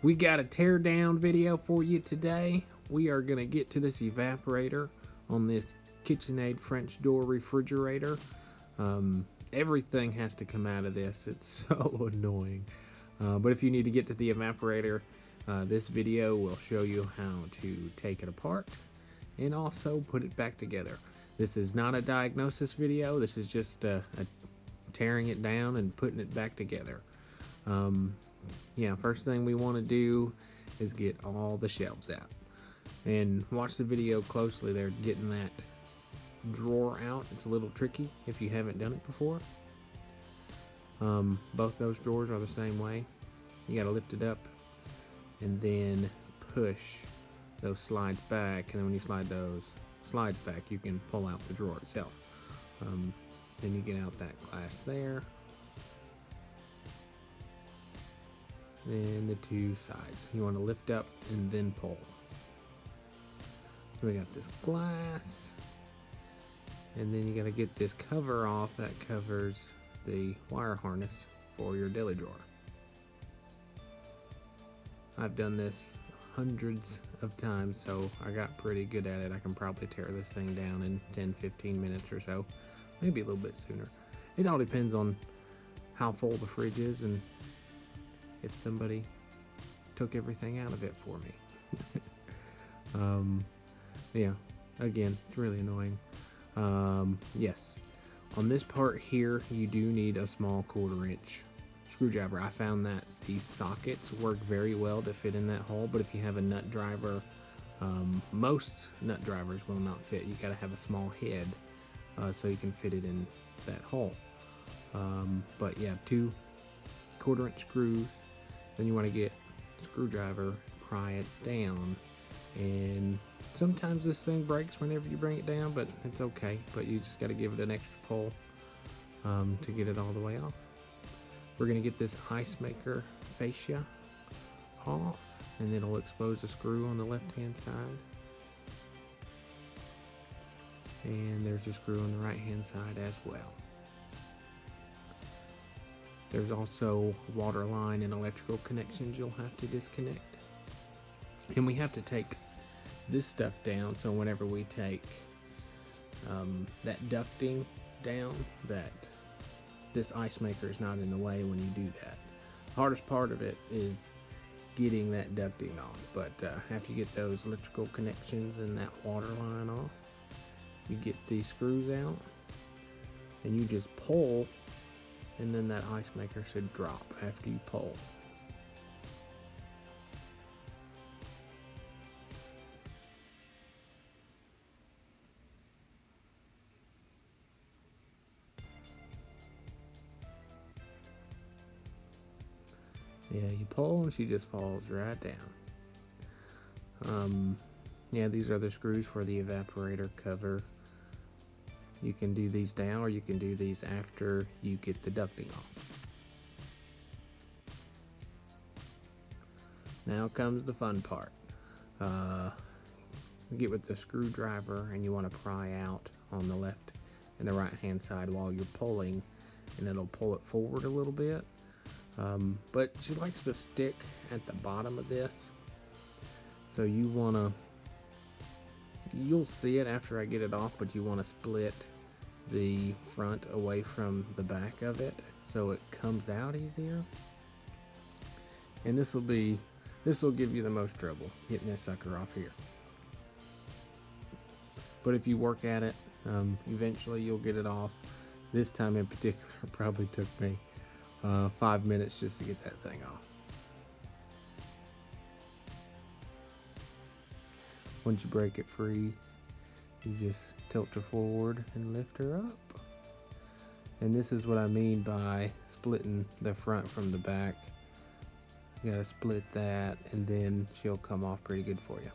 We got a tear down video for you today. We are going to get to this evaporator on this KitchenAid French Door Refrigerator. Everything has to come out of this. It's so annoying. But if you need to get to the evaporator, this video will show you how to take it apart and also put it back together. This is not a diagnosis video. This is just a tearing it down and putting it back together. First thing we want to do is get all the shelves out. And watch the video closely there, getting that drawer out. It's a little tricky if you haven't done it before. Both those drawers are the same way. You got to lift it up and then push those slides back, and then when you slide those slides back, you can pull out the drawer itself. Then you get out that glass there, and the two sides. You want to lift up and then pull. So we got this glass, and then you got to get this cover off that covers the wire harness for your deli drawer. I've done this hundreds of times, so I got pretty good at it. I can probably tear this thing down in 10-15 minutes or so, maybe a little bit sooner. It all depends on how full the fridge is and if somebody took everything out of it for me. Again, it's really annoying. Yes, on this part here, you do need a small 1/4-inch screwdriver. I found that these sockets work very well to fit in that hole, but if you have a nut driver, most nut drivers will not fit. You got to have a small head so you can fit it in that hole. But yeah, 2 1/4-inch screws. Then you want to get a screwdriver, pry it down, and sometimes this thing breaks whenever you bring it down, but it's okay. But you just got to give it an extra pull to get it all the way off. We're going to get this ice maker fascia off, and it'll expose the screw on the left hand side. And there's a screw on the right hand side as well. There's also water line and electrical connections you'll have to disconnect. And we have to take this stuff down, so whenever we take that ducting down, that this ice maker is not in the way when you do that. The hardest part of it is getting that ducting off, but after you get those electrical connections and that water line off, you get these screws out and you just pull, and then that ice maker should drop after you pull. Yeah, you pull and she just falls right down. These are the screws for the evaporator cover. You can do these now, or you can do these after you get the ducting off. Now comes the fun part. You get with the screwdriver and you want to pry out on the left and the right hand side while you're pulling, and it'll pull it forward a little bit. But she likes to stick at the bottom of this, so you'll see it after I get it off, but you want to split the front away from the back of it so it comes out easier. And this will give you the most trouble, getting this sucker off here. But if you work at it, eventually you'll get it off. This time in particular probably took me 5 minutes just to get that thing off. Once you break it free, you just tilt her forward and lift her up. And this is what I mean by splitting the front from the back. You gotta split that, and then she'll come off pretty good for you.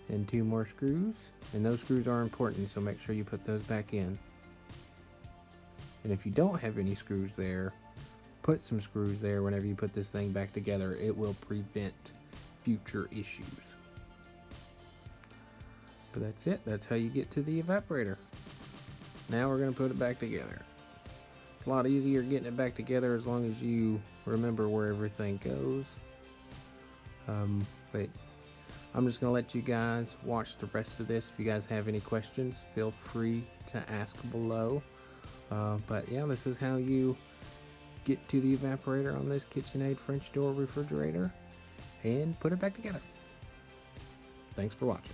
And 2 more screws, and those screws are important, so make sure you put those back in. And if you don't have any screws there, put some screws there whenever you put this thing back together. It will prevent future issues. But that's it. That's how you get to the evaporator. Now we're going to put it back together. It's a lot easier getting it back together as long as you remember where everything goes. But I'm just going to let you guys watch the rest of this. If you guys have any questions, feel free to ask below. But yeah, this is how you get to the evaporator on this KitchenAid French door refrigerator and put it back together. Thanks for watching.